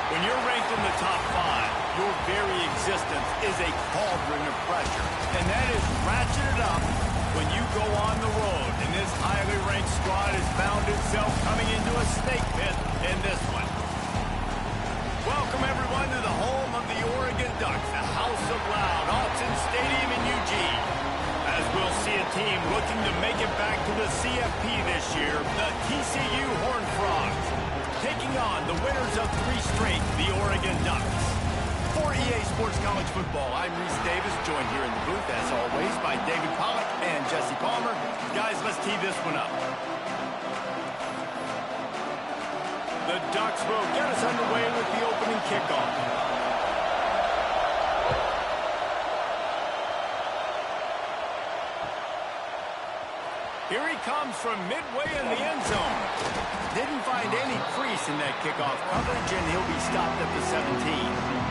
When you're ranked in the top 5, your very existence is a cauldron of pressure. And that is ratcheted up when you go on the road. And this highly ranked squad has found itself coming into a snake pit in this one. Welcome, everyone, to the home of the Oregon Ducks, the House of Loud, Autzen Stadium in Eugene. As we'll see a team looking to make it back to the CFP this year, the TCU Horned Frogs, taking on the winners of 3 straight, the Oregon Ducks. For EA Sports College Football, I'm Reese Davis, joined here in the booth, as always, by David Pollack and Jesse Palmer. Guys, let's tee this one up. The Ducks will get us underway with the opening kickoff. Here he comes from midway in the end zone. Didn't find any crease in that kickoff coverage, and he'll be stopped at the 17.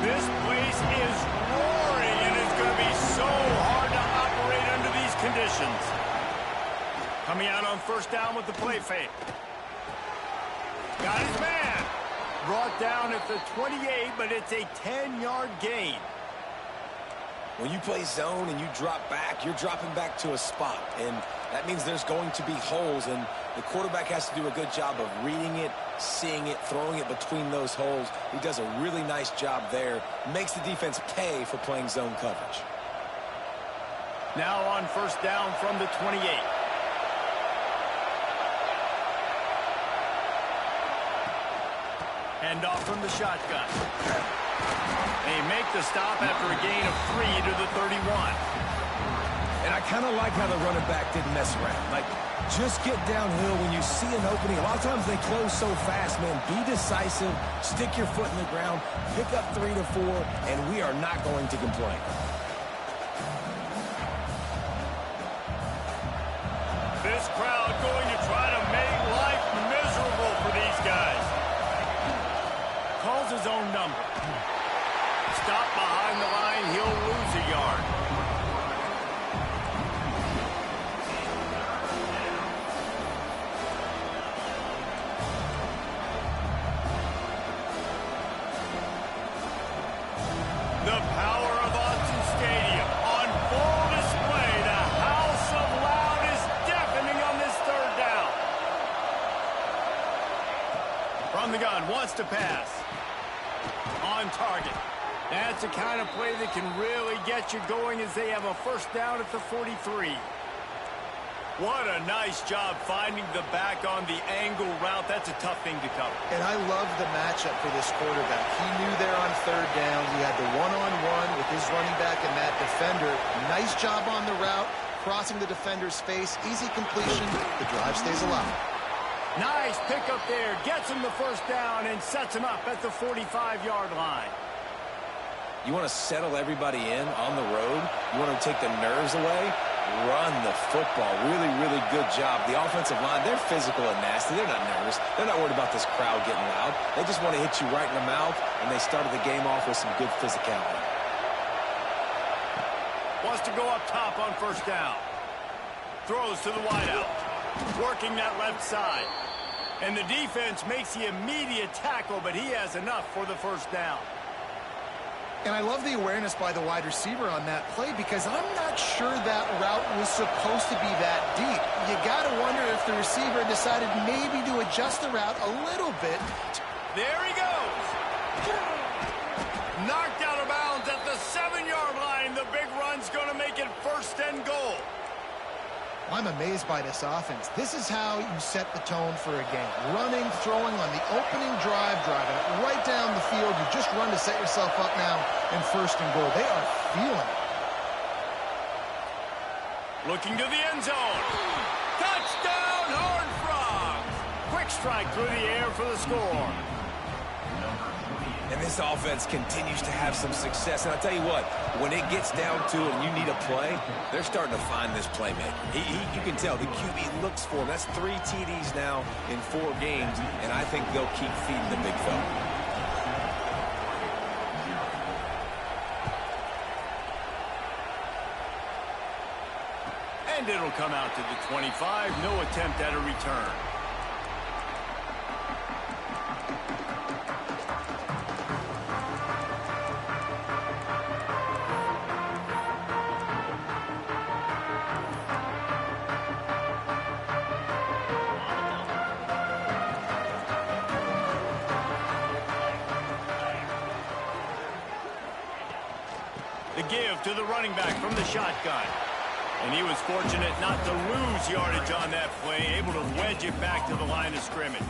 This place is roaring, and it's going to be so hard to operate under these conditions. Coming out on first down with the play fake. Got his man. Brought down at the 28, but it's a 10-yard gain. When you play zone and you drop back, you're dropping back to a spot, and that means there's going to be holes, and the quarterback has to do a good job of reading it, seeing it, throwing it between those holes. He does a really nice job there. Makes the defense pay for playing zone coverage. Now on first down from the 28. Hand off from the shotgun. They make the stop after a gain of 3 to the 31. And I kind of like how the running back didn't mess around. Like, just get downhill when you see an opening. A lot of times they close so fast, man. Be decisive, stick your foot in the ground, pick up 3 to 4, and we are not going to complain. This crowd going to try to make life miserable for these guys. Calls his own number. Stop behind the line, he'll lose a yard. The power of Autzen Stadium on full display. The House of Loud is deafening on this third down. From the gun, wants to pass. On target. That's the kind of play that can really get you going as they have a first down at the 43. What a nice job finding the back on the angle route. That's a tough thing to cover. And I love the matchup for this quarterback. He knew there on third down. He had the one-on-one with his running back and that defender. Nice job on the route, crossing the defender's face. Easy completion. The drive stays alive. Nice pickup there. Gets him the first down and sets him up at the 45-yard line. You want to settle everybody in on the road? You want to take the nerves away? Run the football. Really, really good job. The offensive line, they're physical and nasty. They're not nervous. They're not worried about this crowd getting loud. They just want to hit you right in the mouth, and they started the game off with some good physicality. Wants to go up top on first down. Throws to the wideout. Working that left side. And the defense makes the immediate tackle, but he has enough for the first down. And I love the awareness by the wide receiver on that play because I'm not sure that route was supposed to be that deep. You got to wonder if the receiver decided maybe to adjust the route a little bit. There he goes. Knocked out of bounds at the 7-yard line. The big run's going to make it first and goal. I'm amazed by this offense. This is how you set the tone for a game. Running, throwing on the opening drive, driving it right down the field. You just run to set yourself up now in first and goal. They are feeling it. Looking to the end zone. Touchdown, Horned Frogs. Quick strike through the air for the score. And this offense continues to have some success. And I'll tell you what, when it gets down to it and you need a play, they're starting to find this playmaker. You can tell the QB looks for him. That's 3 TDs now in 4 games, and I think they'll keep feeding the big fella. And it'll come out to the 25. No attempt at a return. The give to the running back from the shotgun. And he was fortunate not to lose yardage on that play, able to wedge it back to the line of scrimmage.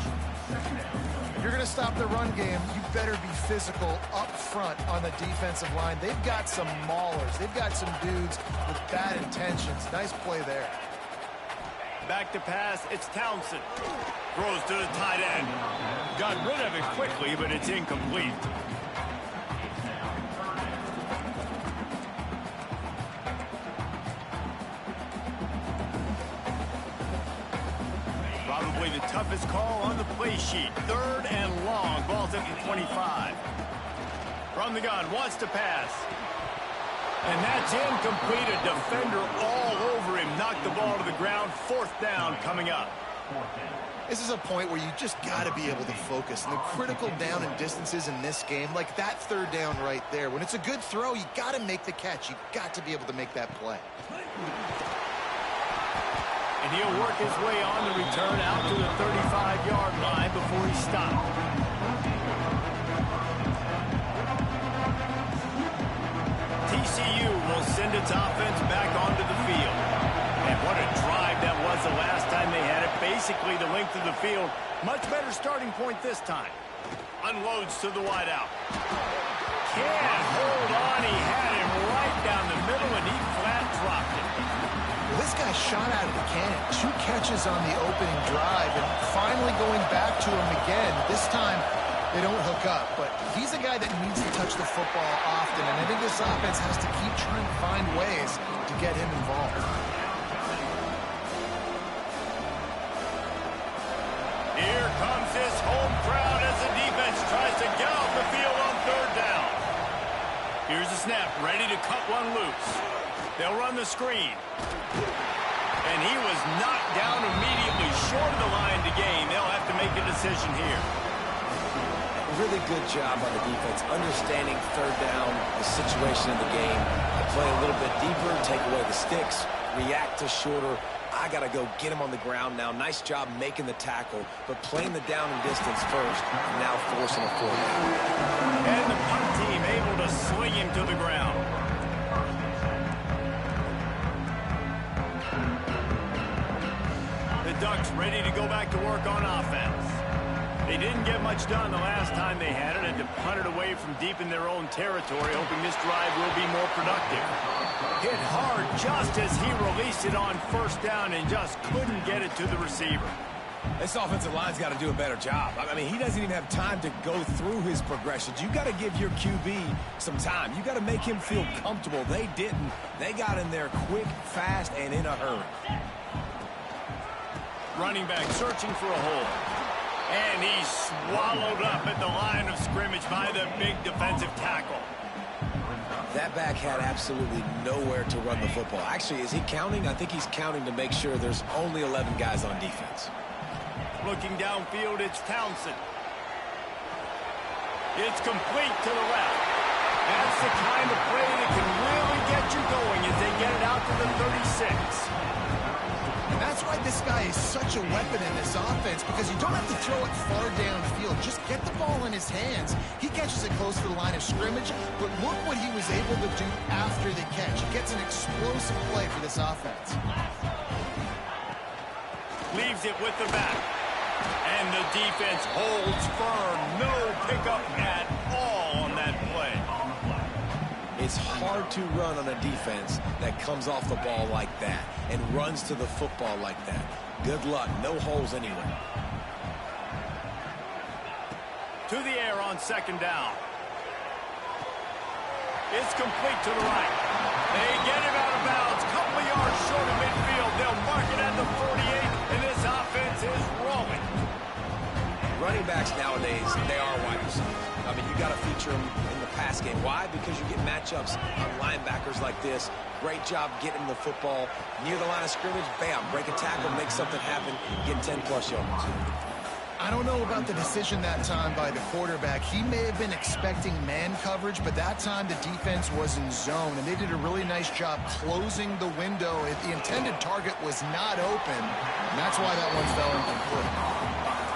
If you're going to stop the run game, you better be physical up front on the defensive line. They've got some maulers. They've got some dudes with bad intentions. Nice play there. Back to pass, it's Townsend. Throws to the tight end. Got rid of it quickly, but it's incomplete. Probably the toughest call on the play sheet. 3rd and long. Ball's at the 25. From the gun, wants to pass. And that's incomplete. A defender all over him. Knocked the ball to the ground. 4th down coming up. This is a point where you just got to be able to focus. And the critical down and distances in this game, like that 3rd down right there. When it's a good throw, you got to make the catch. You got to be able to make that play. And he'll work his way on the return out to the 35-yard line before he stopped. TCU will send its offense back onto the field. And what a drive that was the last time they had it. Basically the length of the field. Much better starting point this time. Unloads to the wideout. Can't hold on. He had him right down the middle, and he flat dropped it. Well, this guy shot out of the cannon. 2 catches on the opening drive, and finally going back to him again. This time, they don't hook up, but he's a guy that needs to touch the football often, and I think this offense has to keep trying to find ways to get him involved. Here comes this home crowd as the defense tries to get off the field on 3rd down. Here's the snap, ready to cut one loose. They'll run the screen. And he was knocked down immediately short of the line to gain. They'll have to make a decision here. Really good job on the defense, understanding 3rd down, the situation in the game. Play a little bit deeper, take away the sticks, react to shorter. I got to go get him on the ground now. Nice job making the tackle, but playing the down and distance first, and now forcing a 4th down. And the punt team able to sling him to the ground. The Ducks ready to go back to work on offense. They didn't get much done the last time they had it, and to punt it away from deep in their own territory, hoping this drive will be more productive. Hit hard just as he released it on 1st down and just couldn't get it to the receiver. This offensive line's got to do a better job. I mean, he doesn't even have time to go through his progressions. You got to give your QB some time. You got to make him feel comfortable. They didn't. They got in there quick, fast, and in a hurry. Running back searching for a hole. And he's swallowed up at the line of scrimmage by the big defensive tackle. That back had absolutely nowhere to run the football. Actually, is he counting? I think he's counting to make sure there's only 11 guys on defense. Looking downfield, it's Townsend. It's complete to the left. That's the kind of play that can really get you going as they get it out to the 36. And that's why this guy is such a weapon in this offense, because you don't have to throw it far downfield. Just get the ball in his hands. He catches it close to the line of scrimmage, but look what he was able to do after the catch. He gets an explosive play for this offense. Leaves it with the back. And the defense holds firm. No pickup at all on that play. It's hard to run on a defense that comes off the ball like that and runs to the football like that. Good luck. No holes anywhere. To the air on 2nd down. It's complete to the right. They get him out of bounds. Couple of yards short of midfield. They'll mark it at the 48, and this offense is rolling. Running backs nowadays, they are wide receivers. I mean, you got to feature them in the pass game. Why? Because you get matchups on linebackers like this. Great job getting the football near the line of scrimmage. Bam, break a tackle, make something happen, get 10-plus yards. I don't know about the decision that time by the quarterback. He may have been expecting man coverage, but that time the defense was in zone, and they did a really nice job closing the window. The intended target was not open, and that's why that one fell incomplete.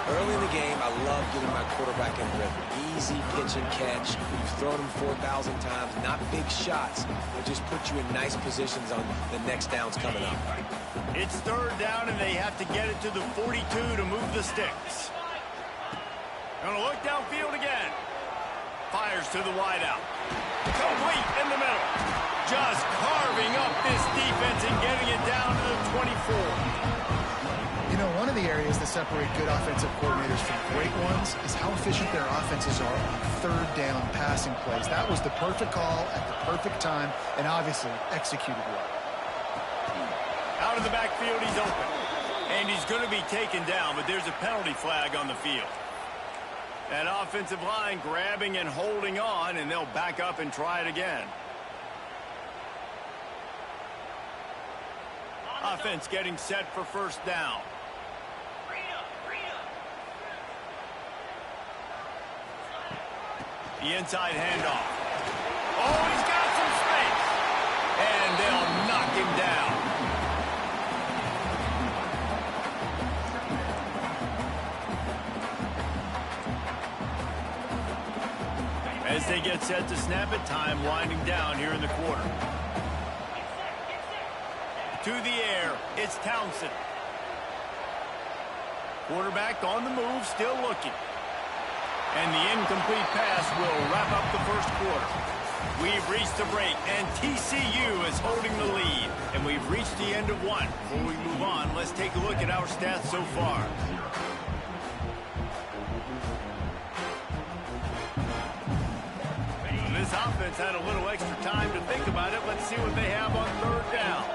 Early in the game, I love getting my quarterback in rhythm. Easy pitch and catch. You've thrown them 4,000 times. Not big shots, but just put you in nice positions on the next downs coming up. It's third down, and they have to get it to the 42 to move the sticks. Gonna look downfield again. Fires to the wideout. Complete in the middle. Just carving up this defense and getting it down to the 24. You know, one of the areas that separate good offensive coordinators from great ones is how efficient their offenses are on third down passing plays. That was the perfect call at the perfect time and obviously executed well. Out of the backfield, he's open. And he's going to be taken down, but there's a penalty flag on the field. That offensive line grabbing and holding on, and they'll back up and try it again. Offense getting set for first down. The inside handoff. Oh, he's got some space. And they'll knock him down. As they get set to snap it, time winding down here in the quarter. To the air, it's Townsend. Quarterback on the move, still looking. And the incomplete pass will wrap up the first quarter. We've reached the break, and TCU is holding the lead. And we've reached the end of one. Before we move on, let's take a look at our stats so far. This offense had a little extra time to think about it. Let's see what they have on third down.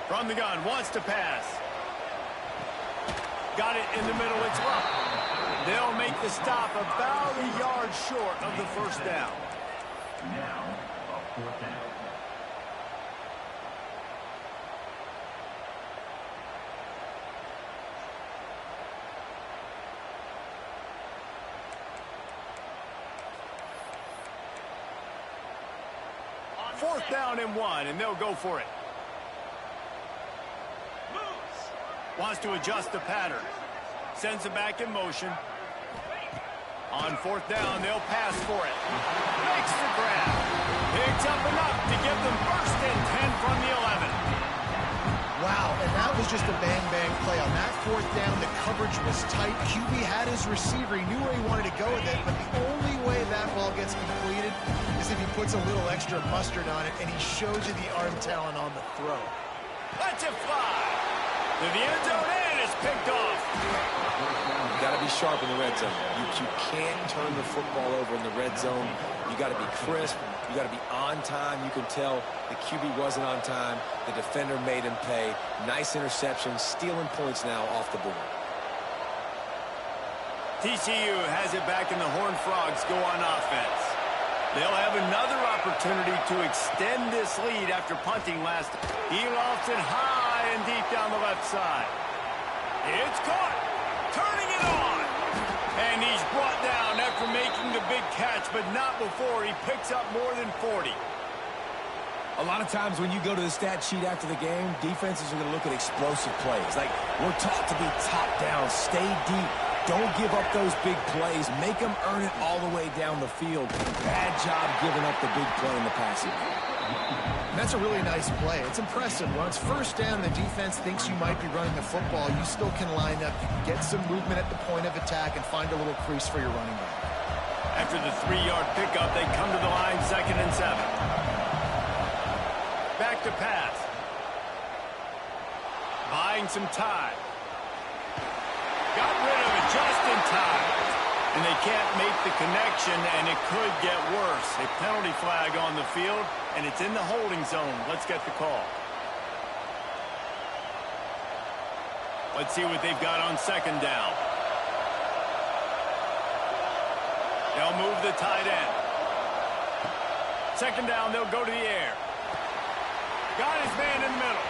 From the gun, wants to pass. Got it in the middle, it's up. They'll make the stop about a yard short of the first down. Now, a fourth down. Fourth down and one, and they'll go for it. Wants to adjust the pattern. Sends it back in motion. On fourth down, they'll pass for it. Makes the grab. Picks up enough to give them first and 10 from the 11. Wow, and that was just a bang-bang play. On that fourth down, the coverage was tight. QB had his receiver. He knew where he wanted to go with it, but the only way that ball gets completed is if he puts a little extra mustard on it, and he shows you the arm talent on the throw. Let's it fly. To the end zone, and it's picked off. You got to be sharp in the red zone. You can't turn the football over in the red zone. You got to be crisp. You got to be on time. You can tell the QB wasn't on time. The defender made him pay. Nice interception, stealing points now off the board. TCU has it back, and the Horned Frogs go on offense. They'll have another opportunity to extend this lead after punting last. He lofts it high and deep down the left side. It's caught. Turning it on. And he's brought down after making the big catch, but not before he picks up more than 40. A lot of times when you go to the stat sheet after the game, defenses are going to look at explosive plays. Like, we're taught to be top down, stay deep. Don't give up those big plays. Make them earn it all the way down the field. Bad job giving up the big play in the passing. That's a really nice play. It's impressive. When it's first down, the defense thinks you might be running the football. You still can line up. You can get some movement at the point of attack and find a little crease for your running back. After the 3-yard pickup, they come to the line, 2nd and 7. Back to pass. Buying some time. Got rid of it just in time. And they can't make the connection, and it could get worse. A penalty flag on the field, and it's in the holding zone. Let's get the call. Let's see what they've got on second down. They'll move the tight end. Second down, they'll go to the air. Got his man in the middle.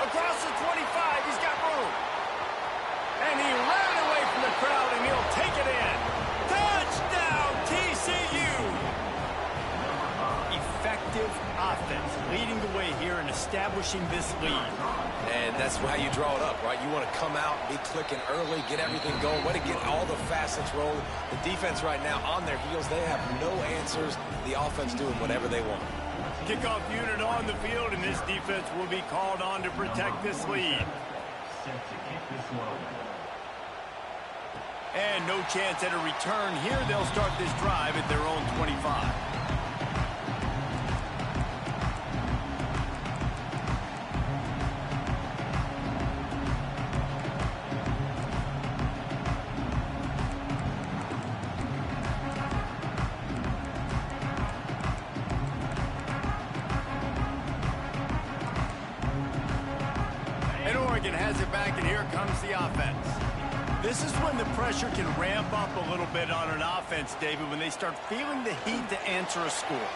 Across the 25, he's got room. And he ran away from the crowd, and he'll take it in. Touchdown, TCU! Effective offense, leading the way here and establishing this lead. And that's how you draw it up, right? You want to come out, be clicking early, get everything going, want to get all the facets rolling. The defense right now on their heels, they have no answers. The offense doing whatever they want. Kickoff unit on the field, and this defense will be called on to protect this lead. Set to kick this one. And no chance at a return here. They'll start this drive at their own 25. And Oregon has it back, and here comes the offense. This is when the pressure can ramp up a little bit on an offense, David, when they start feeling the heat to answer a score.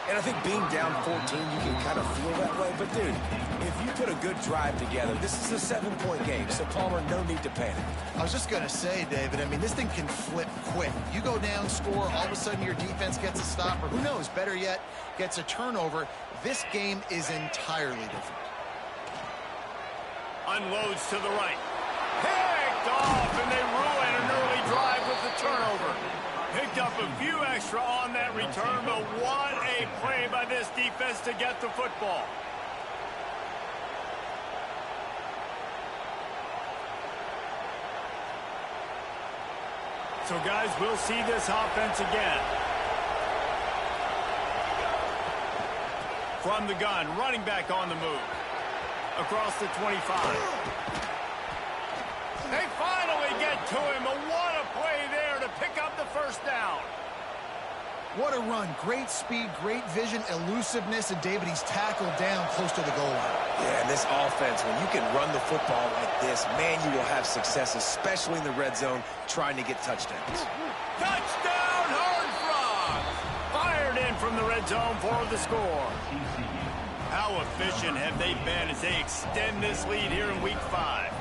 And I think being down 14, you can kind of feel that way. But, dude, if you put a good drive together, this is a 7-point game. So, Palmer, no need to panic. I was just going to say, David, I mean, this thing can flip quick. You go down, score, all of a sudden your defense gets a stop, or who knows, better yet, gets a turnover. This game is entirely different. Unloads to the right. Picked off, and they ruin an early drive with the turnover. Picked up a few extra on that return, but what a play by this defense to get the football. So, guys, we'll see this offense again. From the gun, running back on the move. Across the 25. They finally get to him, and what a play there to pick up the first down. What a run. Great speed, great vision, elusiveness, and David, he's tackled down close to the goal line. Yeah, and this offense, when you can run the football like this, man, you will have success, especially in the red zone, trying to get touchdowns. Touchdown, Horned Frogs! Fired in from the red zone for the score. How efficient have they been as they extend this lead here in Week 5?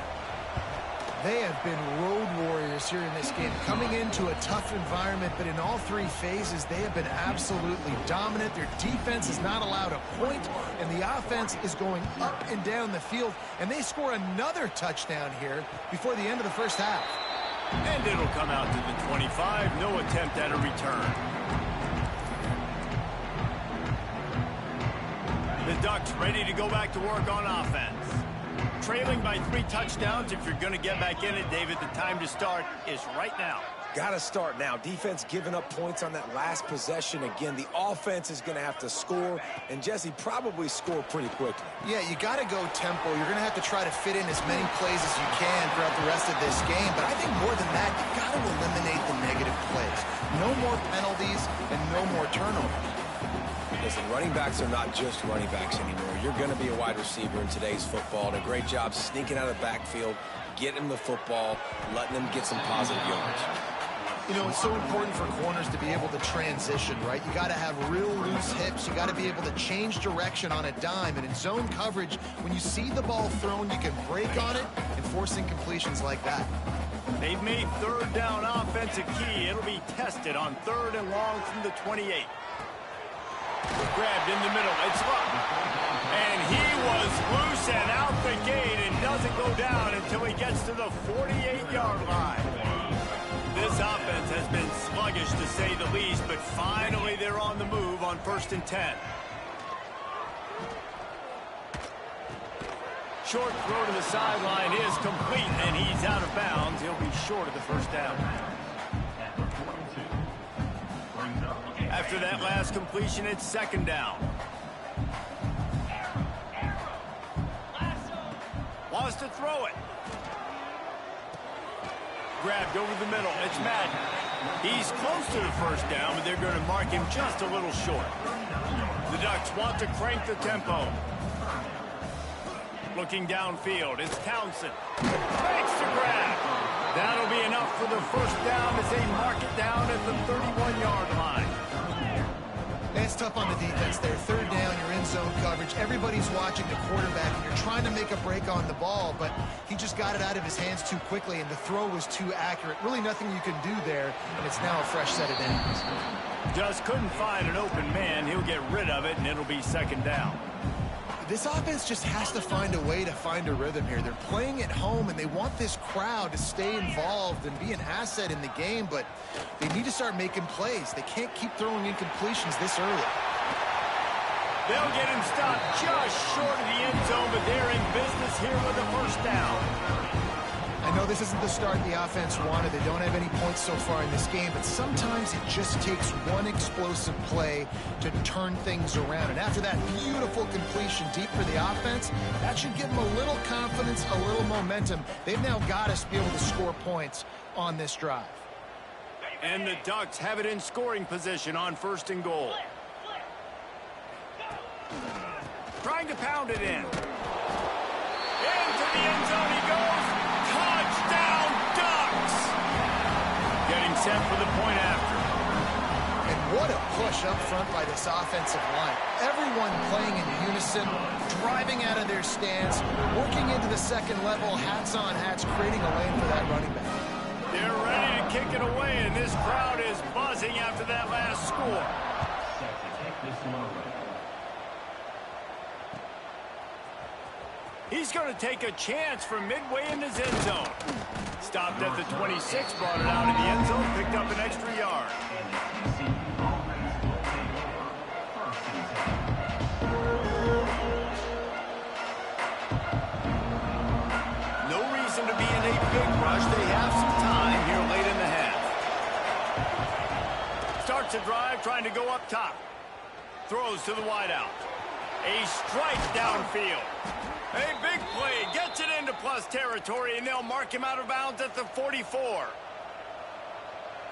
They have been road warriors here in this game, coming into a tough environment, but in all three phases, they have been absolutely dominant. Their defense is not allowed a point, and the offense is going up and down the field, and they score another touchdown here before the end of the first half. And it'll come out to the 25, no attempt at a return. The Ducks ready to go back to work on offense. Trailing by 3 touchdowns. If you're going to get back in it, David, the time to start is right now. Got to start now. Defense giving up points on that last possession. Again, the offense is going to have to score, and Jesse probably score pretty quickly. Yeah, you got to go tempo. You're going to have to try to fit in as many plays as you can throughout the rest of this game, but I think more than that, you've got to eliminate the negative plays. No more penalties and no more turnovers. Listen, running backs are not just running backs anymore. You're going to be a wide receiver in today's football, and a great job sneaking out of the backfield, getting them the football, letting them get some positive yards. You know, it's so important for corners to be able to transition, right? You got to have real loose hips. You got to be able to change direction on a dime. And in zone coverage, when you see the ball thrown, you can break on it and force incompletions like that. They've made third down offense a key. It'll be tested on 3rd and long from the 28. Grabbed in the middle. It's up. And he was loose and out the gate and doesn't go down until he gets to the 48-yard line. This offense has been sluggish to say the least, but finally they're on the move on 1st and 10. Short throw to the sideline is complete, and he's out of bounds. He'll be short of the first down. After that last completion, it's 2nd down. Wants to throw it. Grabbed over the middle. It's Madden. He's close to the first down, but they're going to mark him just a little short. The Ducks want to crank the tempo. Looking downfield, it's Townsend. Makes the grab. That'll be enough for the first down as they mark it down at the 31-yard line. It's tough on the defense there. Third down, you're in zone coverage. Everybody's watching the quarterback, and you're trying to make a break on the ball, but he just got it out of his hands too quickly, and the throw was too accurate. Really nothing you can do there, and it's now a fresh set of downs. Just couldn't find an open man. He'll get rid of it, and it'll be second down. This offense just has to find a way to find a rhythm here. They're playing at home, and they want this crowd to stay involved and be an asset in the game, but they need to start making plays. They can't keep throwing incompletions this early. They'll get him stopped just short of the end zone, but they're in business here with a first down. I know this isn't the start the offense wanted. They don't have any points so far in this game, but sometimes it just takes one explosive play to turn things around. And after that beautiful completion deep for the offense, that should give them a little confidence, a little momentum. They've now got to be able to score points on this drive. And the Ducks have it in scoring position on first and goal. Trying to pound it in. Into the end zone he goes. Touchdown, Ducks! Getting set for the point after. And what a push up front by this offensive line. Everyone playing in unison, driving out of their stance, working into the second level, hats on hats, creating a lane for that running back. They're ready to kick it away, and this crowd is buzzing after that last score. Set to kick this one away. He's going to take a chance from midway in his end zone. Stopped at the 26, brought it out in the end zone, picked up an extra yard. No reason to be in a big rush. They have some time here late in the half. Starts a drive, trying to go up top. Throws to the wideout. A strike downfield. A big play, gets it into plus territory, and they'll mark him out of bounds at the 44.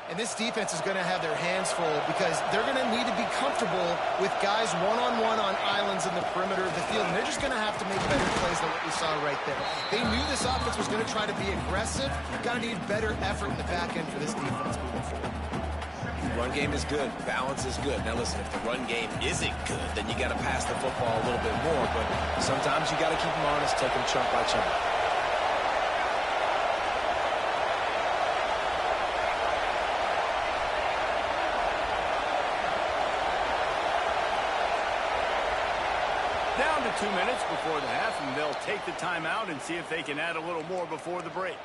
And this defense is going to have their hands full because they're going to need to be comfortable with guys one-on-one on islands in the perimeter of the field, and they're just going to have to make better plays than what we saw right there. They knew this offense was going to try to be aggressive. Got to need better effort in the back end for this defense moving forward. Run game is good. Balance is good. Now, listen, if the run game isn't good, then you got to pass the football a little bit more. But sometimes you got to keep them honest, take them chunk by chunk. Down to 2 minutes before the half, and they'll take the timeout and see if they can add a little more before the break.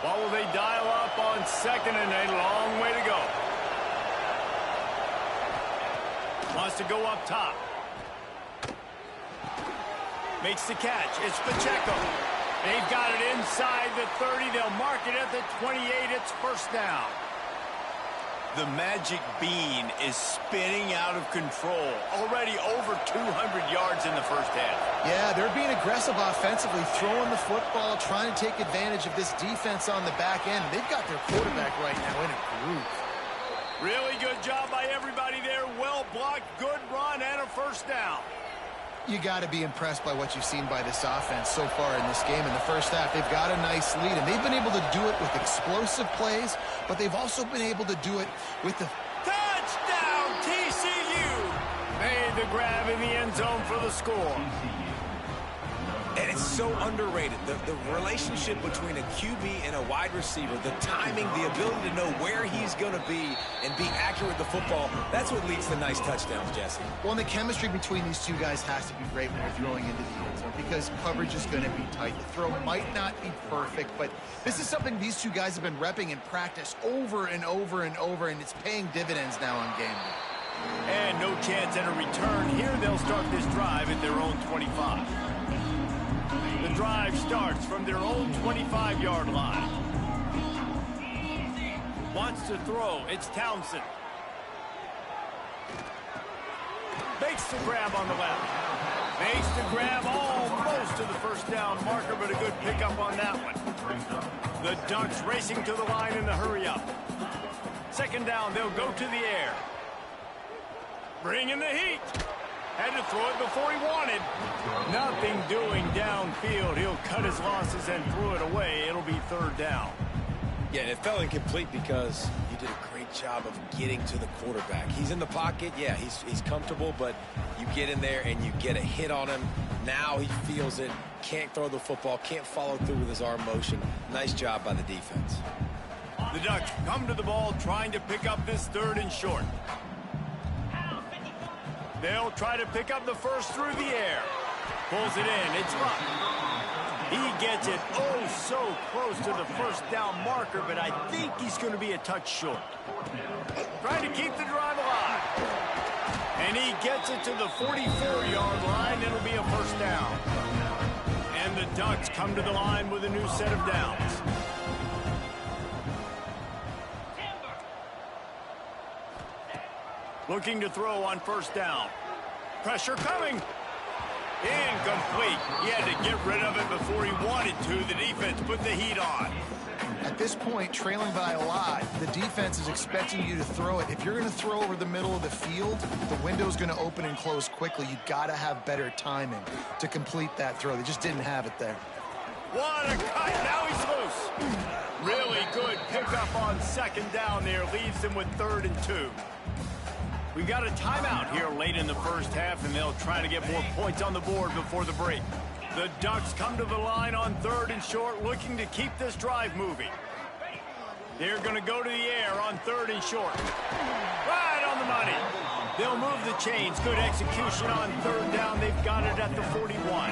What will they dial up on second and a long way to go? Wants to go up top. Makes the catch. It's Pacheco. They've got it inside the 30. They'll mark it at the 28. It's first down. The magic bean is spinning out of control. Already over 200 yards in the first half. Yeah, they're being aggressive offensively, throwing the football, trying to take advantage of this defense on the back end. They've got their quarterback right now in a groove. Really good job by everybody there. Well blocked, good run, and a first down. You got to be impressed by what you've seen by this offense so far in this game. In the first half, they've got a nice lead, and they've been able to do it with explosive plays, but they've also been able to do it with the... Touchdown, TCU! Made the grab in the end zone for the score. And it's so underrated. The relationship between a QB and a wide receiver, the timing, the ability to know where he's going to be and be accurate with the football, that's what leads to nice touchdowns, Jesse. Well, and the chemistry between these two guys has to be great when they're throwing into the end zone because coverage is going to be tight. The throw might not be perfect, but this is something these two guys have been repping in practice over and over and over, and it's paying dividends now on game day. And no chance at a return here. They'll start this drive at their own 25. The drive starts from their own 25-yard line. Wants to throw. It's Townsend. Makes the grab on the left. Makes the grab almost to the first down marker, but a good pickup on that one. The Ducks racing to the line in the hurry-up. Second down, they'll go to the air. Bring in the heat. Had to throw it before he wanted. Nothing doing downfield. He'll cut his losses and throw it away. It'll be third down. Yeah, and it fell incomplete because you did a great job of getting to the quarterback. He's in the pocket. Yeah, he's comfortable, but you get in there and you get a hit on him. Now he feels it. Can't throw the football. Can't follow through with his arm motion. Nice job by the defense. The Ducks come to the ball trying to pick up this third and short. They'll try to pick up the first through the air. Pulls it in. It's up. He gets it so close to the first down marker, but I think he's going to be a touch short. Trying to keep the drive alive. And he gets it to the 44-yard line. It'll be a first down. And the Ducks come to the line with a new set of downs. Looking to throw on first down. Pressure coming. Incomplete. He had to get rid of it before he wanted to. The defense put the heat on. At this point, trailing by a lot, the defense is expecting you to throw it. If you're going to throw over the middle of the field, the window's going to open and close quickly. You've got to have better timing to complete that throw. They just didn't have it there. What a cut. Now he's loose. Really good pickup on second down there. Leaves him with 3rd and 2. We've got a timeout here late in the first half, and they'll try to get more points on the board before the break. The Ducks come to the line on 3rd and short, looking to keep this drive moving. They're going to go to the air on 3rd and short. Right on the money. They'll move the chains. Good execution on 3rd down. They've got it at the 41.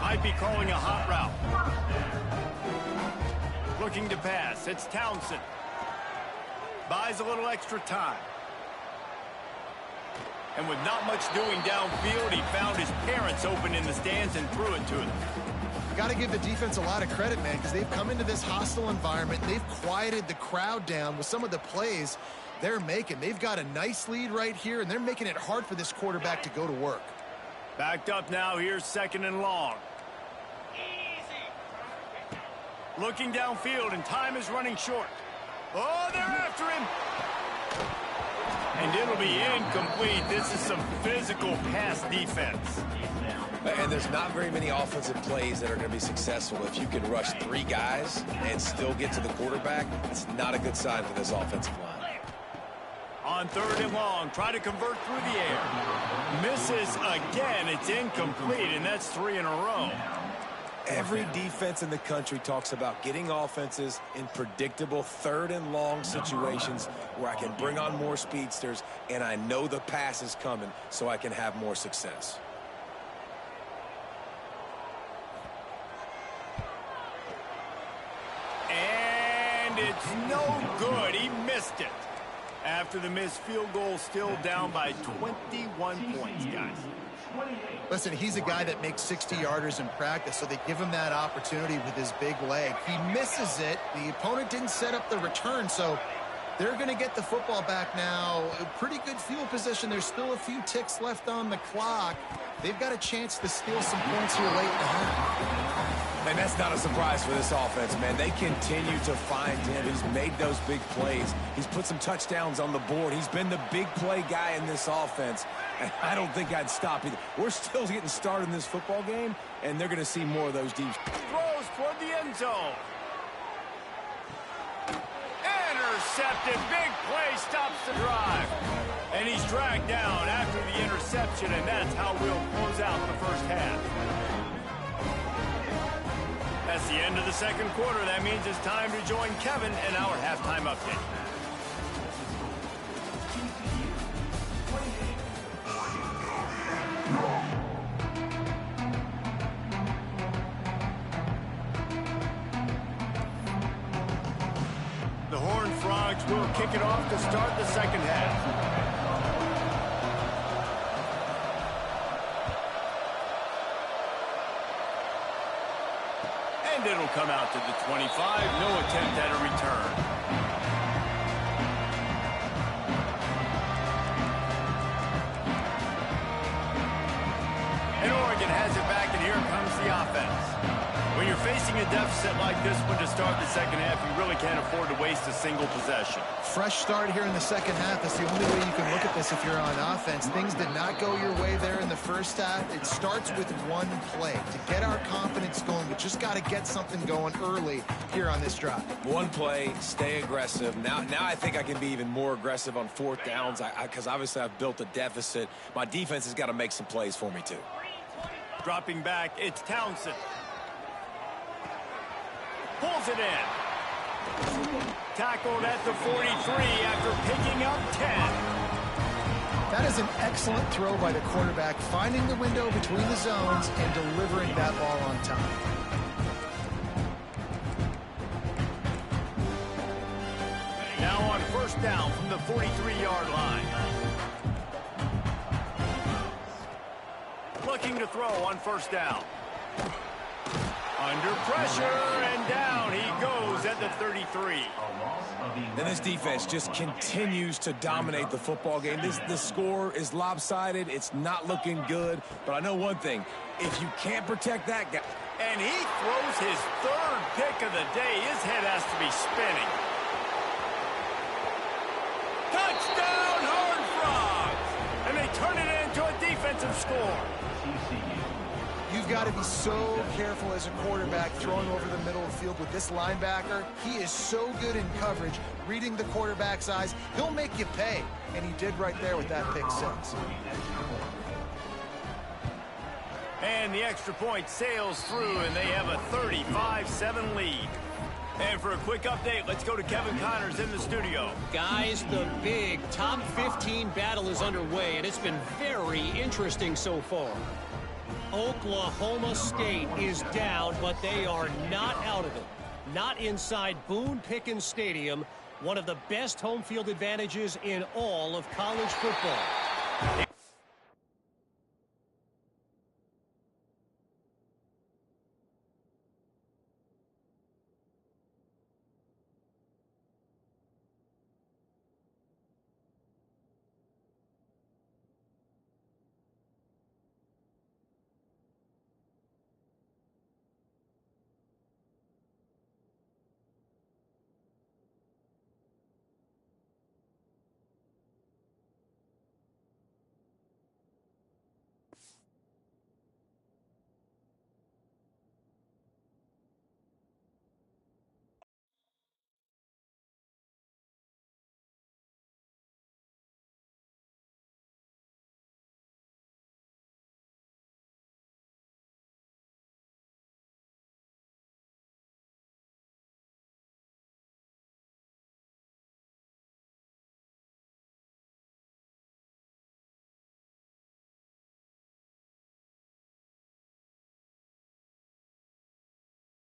Might be calling a hot route. Looking to pass. It's Townsend. Buys a little extra time. And with not much doing downfield, he found his parents open in the stands and threw it to them. Got to give the defense a lot of credit, man, because they've come into this hostile environment. They've quieted the crowd down with some of the plays they're making. They've got a nice lead right here, and they're making it hard for this quarterback to go to work. Backed up now. Here's 2nd and long. Looking downfield, and time is running short. Oh, they're after him. And it'll be incomplete. This is some physical pass defense. And there's not very many offensive plays that are going to be successful. If you can rush 3 guys and still get to the quarterback, it's not a good sign for this offensive line. On 3rd and long, try to convert through the air. Misses again. It's incomplete, and that's 3 in a row. Every defense in the country talks about getting offenses in predictable 3rd and long situations where I can bring on more speedsters and I know the pass is coming so I can have more success. And it's no good. He missed it. After the missed field goal, still down by 21 points, guys. Listen, he's a guy that makes 60-yarders in practice, so they give him that opportunity with his big leg. He misses it. The opponent didn't set up the return, so they're going to get the football back now. A pretty good field position. There's still a few ticks left on the clock. They've got a chance to steal some points here late in the half. And that's not a surprise for this offense, man. They continue to find him. He's made those big plays. He's put some touchdowns on the board. He's been the big play guy in this offense. And I don't think I'd stop either. We're still getting started in this football game, and they're going to see more of those deep throws toward the end zone. Intercepted. Big play stops the drive. And he's dragged down after the interception, and that's how we'll close out the first half. That's the end of the second quarter. That means it's time to join Kevin in our halftime update. The Horned Frogs will kick it off to start the second half. And it'll come out to the 25. No attempt at a return. comes the offense. When you're facing a deficit like this one to start the second half, you really can't afford to waste a single possession. Fresh start here in the second half. That's the only way you can look at this if you're on offense. Things did not go your way there in the first half. It starts with one play. To get our confidence going, we just got to get something going early here on this drive. One play, stay aggressive. Now I think I can be even more aggressive on fourth downs because obviously I've built a deficit. My defense has got to make some plays for me too. Dropping back, it's Townsend. Pulls it in. Tackled at the 43 after picking up 10. That is an excellent throw by the quarterback, finding the window between the zones and delivering that ball on time. Now on first down from the 43-yard line. Looking to throw on first down. Under pressure, and down he goes at the 33. And this defense just continues to dominate the football game. This score is lopsided. It's not looking good. But I know one thing. If you can't protect that guy. And he throws his third pick of the day. His head has to be spinning. Touchdown, Horned Frogs! And they turn it into a defensive score. You've got to be so careful as a quarterback throwing over the middle of the field with this linebacker. He is so good in coverage, reading the quarterback's eyes. He'll make you pay, and he did right there with that pick six. And the extra point sails through, and they have a 35-7 lead. And for a quick update, let's go to Kevin Connors in the studio. Guys, the big top 15 battle is underway, and it's been very interesting so far. Oklahoma State is down, but they are not out of it. Not inside Boone Pickens Stadium, one of the best home field advantages in all of college football. The